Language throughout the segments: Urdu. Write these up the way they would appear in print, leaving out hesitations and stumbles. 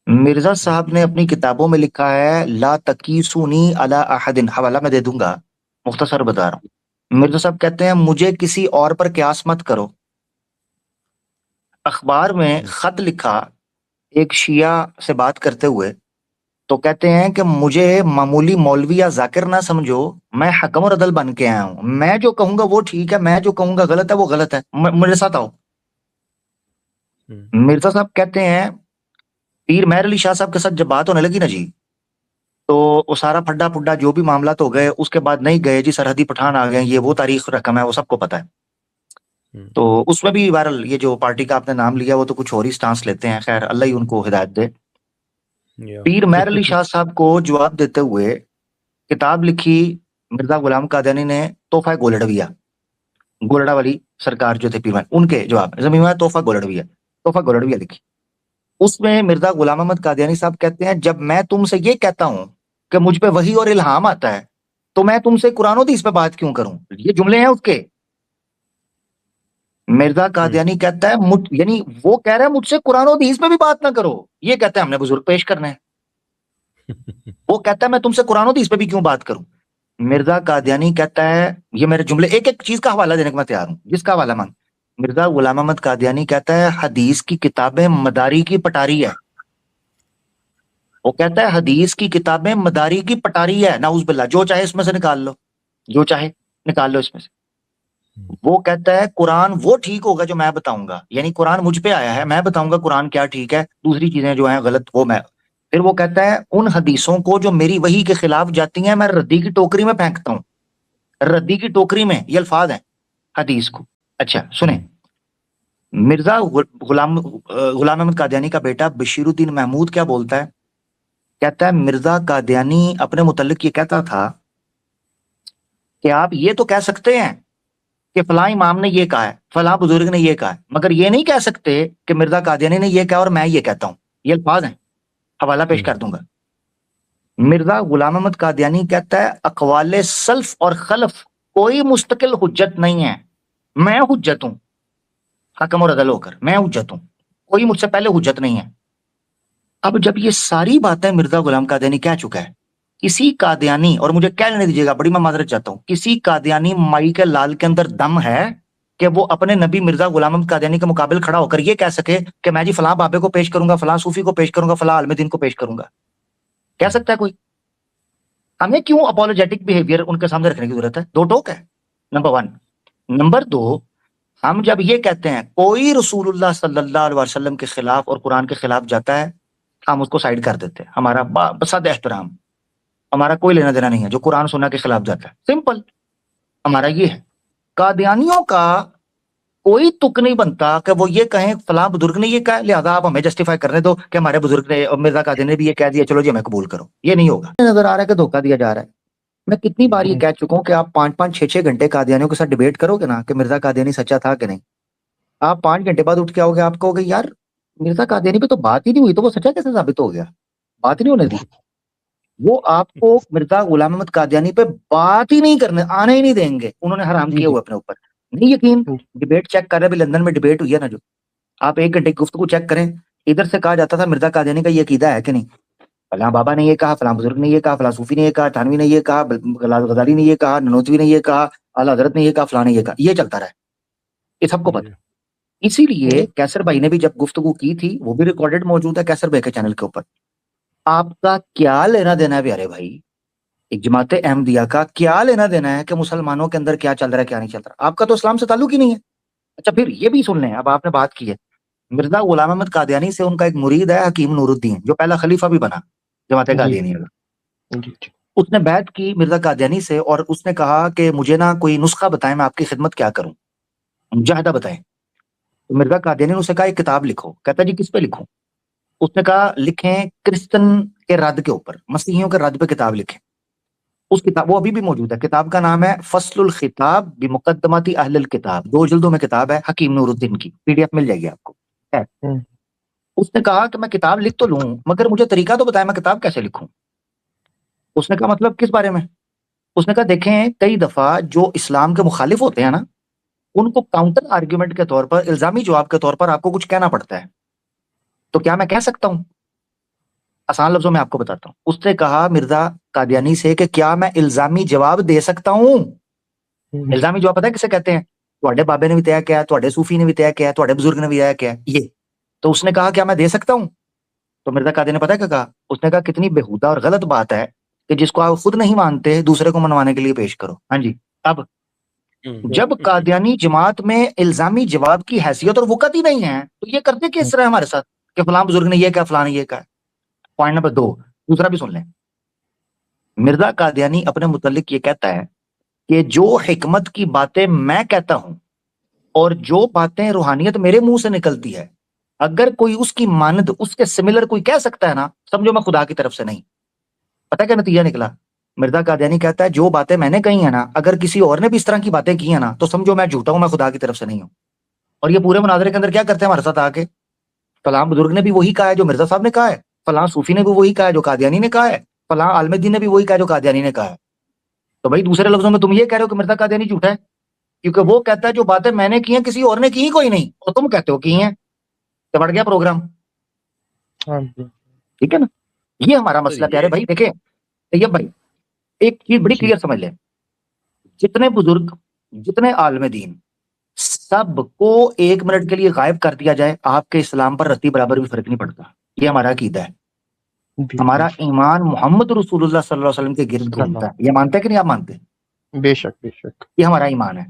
مرزا صاحب نے اپنی کتابوں میں لکھا ہے لا تکیسونی علی احد، حوالہ میں دے دوں گا، مختصر بتا رہا ہوں۔ مرزا صاحب کہتے ہیں مجھے کسی اور پر قیاس مت کرو۔ اخبار میں خط لکھا ایک شیعہ سے بات کرتے ہوئے، تو کہتے ہیں کہ مجھے معمولی مولوی یا ذاکر نہ سمجھو، میں حکم اور عدل بن کے آیا ہوں، میں جو کہوں گا وہ ٹھیک ہے، میں جو کہوں گا غلط ہے وہ غلط ہے، میرے ساتھ آؤ۔ مرزا صاحب کہتے ہیں پیر مہر علی شاہ صاحب کے ساتھ جب بات ہونے لگی نا جی، تو وہ سارا پھڈا پھڈا جو بھی معاملات ہو گئے، اس کے بعد نہیں گئے جی، سرحدی پٹھان آ گئے، یہ وہ تاریخ رقم ہے، وہ سب کو پتا ہے۔ تو اس میں بھی بہرحال یہ جو پارٹی کا آپ نے نام لیا وہ تو کچھ اور ہی سٹانس لیتے ہیں، خیر اللہ ہی ان کو ہدایت دے۔ پیر مہر علی شاہ صاحب کو جواب دیتے ہوئے کتاب لکھی مرزا غلام قادیانی نے، تحفہ گولڑویہ، گولڑا والی سرکار جو تھے پیر مہر، ان کے جواب زمین میں تحفہ گولڑویہ، تحفہ گولڑویہ لکھی۔ اس میں مرزا غلام احمد قادیانی صاحب کہتے ہیں جب میں تم سے یہ کہتا ہوں کہ مجھ پہ وحی اور الہام آتا ہے تو میں تم سے قرآن و حدیث پہ بات کیوں کروں؟ یہ جملے ہیں اس کے۔ مرزا قادیانی کہتا ہے یعنی وہ کہہ رہا ہے مجھ سے قرآن و حدیث پہ بھی بات نہ کرو، یہ کہتا ہے ہم نے بزرگ پیش کرنا ہے، وہ کہتا ہے میں تم سے قرآن و حدیث پہ بھی کیوں بات کروں۔ مرزا قادیانی کہتا ہے، یہ میرے جملے ایک ایک چیز کا حوالہ دینے کو میں تیار ہوں، جس کا حوالہ مانگ۔ مرزا غلام احمد قادیانی کہتا ہے حدیث کی کتابیں مداری کی پٹاری ہے، وہ کہتا ہے حدیث کی کتابیں مداری کی پٹاری ہے، نعوذ باللہ، جو چاہے اس میں سے نکال لو، جو چاہے نکال لو اس میں سے۔ وہ کہتا ہے قرآن وہ ٹھیک ہوگا جو میں بتاؤں گا، یعنی قرآن مجھ پہ آیا ہے، میں بتاؤں گا قرآن کیا ٹھیک ہے، دوسری چیزیں جو ہیں غلط وہ میں۔ پھر وہ کہتا ہے ان حدیثوں کو جو میری وحی کے خلاف جاتی ہیں میں ردی کی ٹوکری میں پھینکتا ہوں، ردی کی ٹوکری میں، یہ الفاظ ہیں حدیث کو۔ اچھا سنیں، مرزا غلام احمد قادیانی کا بیٹا بشیر الدین محمود کیا بولتا ہے؟ کہتا ہے مرزا قادیانی اپنے متعلق یہ کہتا تھا کہ آپ یہ تو کہہ سکتے ہیں کہ فلاں امام نے یہ کہا ہے، فلاں بزرگ نے یہ کہا ہے، مگر یہ نہیں کہہ سکتے کہ مرزا قادیانی نے یہ کہا اور میں یہ کہتا ہوں، یہ الفاظ ہیں، حوالہ پیش کر دوں گا۔ مرزا غلام احمد قادیانی کہتا ہے اقوال سلف اور خلف کوئی مستقل حجت نہیں ہے، میں حجت ہوں، حکم اور عدل ہو کر میں حجت ہوں، کوئی مجھ سے پہلے حجت نہیں ہے۔ اب جب یہ ساری باتیں مرزا غلام قادیانی کہہ چکا ہے، کسی قادیانی، اور مجھے کہہ لینے دیجیے گا، بڑی میں معذرت چاہتا ہوں، کسی قادیانی مائی کے لال کے اندر دم ہے کہ وہ اپنے نبی مرزا غلام احمد قادیانی کے مقابل کھڑا ہو کر یہ کہہ سکے کہ میں جی فلاں بابے کو پیش کروں گا، فلاں صوفی کو پیش کروں گا، فلاں عالم دین کو پیش کروں گا؟ کہہ سکتا ہے کوئی؟ ہمیں کیوں اپولوجیٹک بیہیویئر ان کے سامنے رکھنے کی ضرورت ہے؟ دو ٹوک ہے، نمبر 1۔ نمبر 2، ہم جب یہ کہتے ہیں کوئی رسول اللہ صلی اللہ علیہ وسلم کے خلاف اور قرآن کے خلاف جاتا ہے، ہم اس کو سائڈ کر دیتے ہیں، ہمارا بصد احترام، ہمارا کوئی لینا دینا نہیں ہے جو قرآن سننا کے خلاف جاتا ہے، سمپل ہمارا یہ ہے۔ قادیانیوں کا کوئی تک نہیں بنتا کہ وہ یہ کہیں فلاں بزرگ نے یہ کہا لہذا آپ ہمیں جسٹیفائی کرنے دو کہ ہمارے بزرگ نے مرزا قادیانی نے بھی یہ کہہ دیا چلو جی ہمیں قبول کرو، یہ نہیں ہوگا۔ نظر آ رہا ہے کہ دھوکہ دیا جا رہا ہے۔ میں کتنی بار یہ کہہ چکا ہوں کہ آپ 5-5 6 گھنٹے قادیانیوں کے ساتھ ڈیبیٹ کرو گے نا کہ مرزا قادیانی سچا تھا کہ نہیں، آپ 5 گھنٹے بعد اٹھ کے آؤ گے، آپ کہو گے یار مرزا قادیانی پہ تو بات ہی نہیں ہوئی، تو وہ سچا کیسے ثابت ہو گیا؟ بات نہیں ہونے دی، وہ آپ کو مرزا غلام احمد قادیانی پہ بات ہی نہیں کرنے آنے ہی نہیں دیں گے، انہوں نے حرام کیا ہوا اپنے اوپر، نہیں یقین؟ ڈیبیٹ چیک کر رہے بھی، لندن میں ڈیبیٹ ہوئی ہے نا جو، آپ 1 گھنٹے کی گفتگو چیک کریں، ادھر سے کہا جاتا تھا مرزا قادیانی کا یہ عقیدہ ہے کہ نہیں، فلاں بابا نے یہ کہا، فلاں بزرگ نے یہ کہا، فلاں صوفی نے یہ کہا، تھانوی نے یہ کہا، غزالی نے یہ کہا، ننوتوی نے یہ کہا، اعلیٰ حضرت نے یہ کہا، فلاں نے یہ کہا، یہ چلتا رہا ہے، یہ سب کو پتا۔ اسی لیے کیسر بھائی نے بھی جب گفتگو کی تھی، وہ بھی ریکارڈڈ موجود ہے کیسر بھائی کے چینل کے اوپر۔ آپ کا کیا لینا دینا ہے پیارے بھائی، ایک جماعت احمدیہ کا کیا لینا دینا ہے کہ مسلمانوں کے اندر کیا چل رہا ہے کیا نہیں چل رہا؟ آپ کا تو اسلام سے تعلق ہی نہیں ہے۔ اچھا پھر یہ بھی سن لیں، اب آپ نے بات کی ہے مرزا غلام احمد قادیانی سے ان کا ایک مرید ہے حکیم نور الدین، جو پہلا خلیفہ بھی بنا جماعت قادیانی کا۔ اس نے بیعت کی مرزا قادیانی سے اور اس نے کہا کہ مجھے نا کوئی نسخہ بتائیں، میں آپ کی خدمت کیا کروں، مجاہدہ بتائیں۔ تو مرزا قادیانی نے اسے کہا ایک کتاب لکھو، کہتا جی کس پہ لکھوں؟ اس نے کہا لکھیں کرسچن کے رد کے اوپر، مسیحیوں کے رد پہ کتاب لکھیں۔ اس کتاب وہ ابھی بھی موجود ہے، کتاب کا نام ہے فصل الخطاب بمقدمات اہل الکتاب، 2 جلدوں میں کتاب ہے حکیم نور الدین کی، PDF مل جائے گی آپ کو۔ اس نے کہا کہ میں کتاب لکھ تو لوں مگر مجھے طریقہ تو بتائیں میں کتاب کیسے لکھوں۔ اس نے کہا مطلب کس بارے میں؟ اس نے کہا دیکھیں کئی دفعہ جو اسلام کے مخالف ہوتے ہیں نا، ان کو کاؤنٹر آرگیومنٹ کے طور پر، الزامی جواب کے طور پر آپ کو کچھ کہنا پڑتا ہے، تو کیا میں کہہ سکتا ہوں آسان لفظوں میں آپ کو بتاتا ہوں. اس نے کہا مرزا قادیانی سے کہ کیا میں الزامی جواب دے سکتا ہوں؟ الزامی جواب پتہ ہے کسے کہتے ہیں؟ تواڈے بابے نے بھی طے کیا ہے, تواڈے صوفی نے بھی طے کیا ہے, تواڈے بزرگ نے بھی طے کیا ہے, یہ. تو اس نے کہا کیا میں دے سکتا ہوں؟ تو مرزا قادیانی نے پتہ ہے کیا کہا؟ اس نے کہا کتنی بےہودہ اور غلط بات ہے کہ جس کو آپ خود نہیں مانتے دوسرے کو منوانے کے لیے پیش کرو. ہاں جی. اب جب قادیانی جماعت میں الزامی جواب کی حیثیت اور وقت ہی نہیں ہے تو یہ کرتے کس طرح ہمارے ساتھ کہ فلاں بزرگ نے یہ کہا, فلاں نے یہ کہا. پوائنٹ نمبر 2 دوسرا بھی سن لیں. مرزا قادیانی اپنے متعلق یہ کہتا ہے کہ جو حکمت کی باتیں میں کہتا ہوں اور جو باتیں روحانیت میرے منہ سے نکلتی ہے, اگر کوئی اس کی مانند اس کے سملر کوئی کہہ سکتا ہے نا, سمجھو میں خدا کی طرف سے نہیں. پتہ کیا نتیجہ نکلا؟ مرزا قادیانی کہتا ہے جو باتیں میں نے کہی ہیں نا, اگر کسی اور نے بھی اس طرح کی باتیں کی ہیں نا تو سمجھو میں جھوٹا ہوں, میں خدا کی طرف سے نہیں ہوں. اور یہ پورے مناظرے کے اندر کیا کرتے ہیں ہمارے ساتھ آ کے, فلاں بزرگ نے بھی وہی کہا ہے جو مرزا صاحب نے کہا ہے, فلاں صوفی نے بھی وہی کہا ہے جو قادیانی نے کہا ہے, فلاں عالم دین نے بھی وہی کہا جو قادیانی نے کہا ہے. تو بھائی دوسرے لفظوں میں تم یہ کہہ رہے ہو کہ مرزا قادیانی جھوٹا ہے کیونکہ وہ کہتا ہے جو باتیں میں نے کی ہیں کسی اور نے کی کوئی نہیں, اور تم کہتے ہو کی ہیں. تو بڑھ گیا پروگرام. ٹھیک ہے نا, یہ ہمارا مسئلہ پیارے بھائی. دیکھیں طیب بھائی ایک چیز بڑی کلیئر سمجھ لیں, جتنے بزرگ جتنے عالم دین سب کو 1 منٹ کے لیے غائب کر دیا جائے, آپ کے اسلام پر رتی برابر بھی فرق نہیں پڑتا. یہ ہمارا عقیدہ ہے. ہمارا ایمان محمد رسول اللہ صلی اللہ علیہ وسلم کے گرد گھومتا ہے. یہ مانتے کہ نہیں آپ مانتے؟ بے شک بے شک. یہ ہمارا ایمان ہے.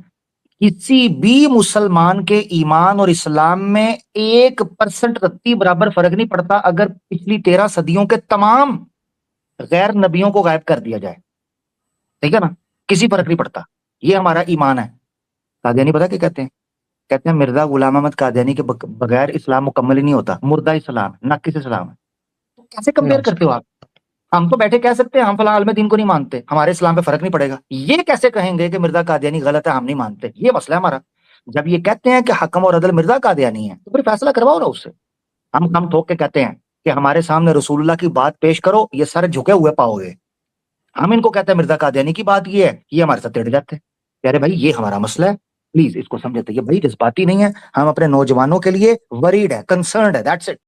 کسی بھی مسلمان کے ایمان اور اسلام میں 1% رتی برابر فرق نہیں پڑتا اگر پچھلی 13 صدیوں کے تمام غیر نبیوں کو غائب کر دیا جائے. ٹھیک ہے نا, کسی فرق نہیں پڑتا. یہ ہمارا ایمان ہے. قادیانی پتہ کیا کہتے ہیں؟ کہتے ہیں مرزا غلام احمد قادیانی کے بغیر اسلام مکمل ہی نہیں ہوتا, مردہ اسلام ہے, ناقص اسلام ہے. تو کیسے کمپیئر کرتے ہو آپ؟ ہم تو بیٹھے کہہ سکتے ہیں ہم فلاں عالم دین کو نہیں مانتے, ہمارے اسلام پہ فرق نہیں پڑے گا. یہ کیسے کہیں گے کہ مرزا قادیانی غلط ہے, ہم نہیں مانتے؟ یہ مسئلہ ہے ہمارا. جب یہ کہتے ہیں کہ حکم اور عدل مرزا قادیانی ہے تو پھر فیصلہ کرواؤ نا اس سے. ہم ٹھوک کے کہتے ہیں کہ ہمارے سامنے رسول اللہ کی بات پیش کرو, یہ سر جھکے ہوئے پاؤ گے. ہم ان کو کہتے ہیں مرزا قادیانی کی بات یہ ہے, یہ ہمارے ساتھ ٹڑ جاتے ہیں. پیارے بھائی یہ ہمارا مسئلہ ہے, پلیز اس کو سمجھتے. یہ بھائی جذباتی نہیں ہے, ہم اپنے نوجوانوں کے لیے وریڈ ہے, کنسرنڈ ہے, دیٹس اٹ.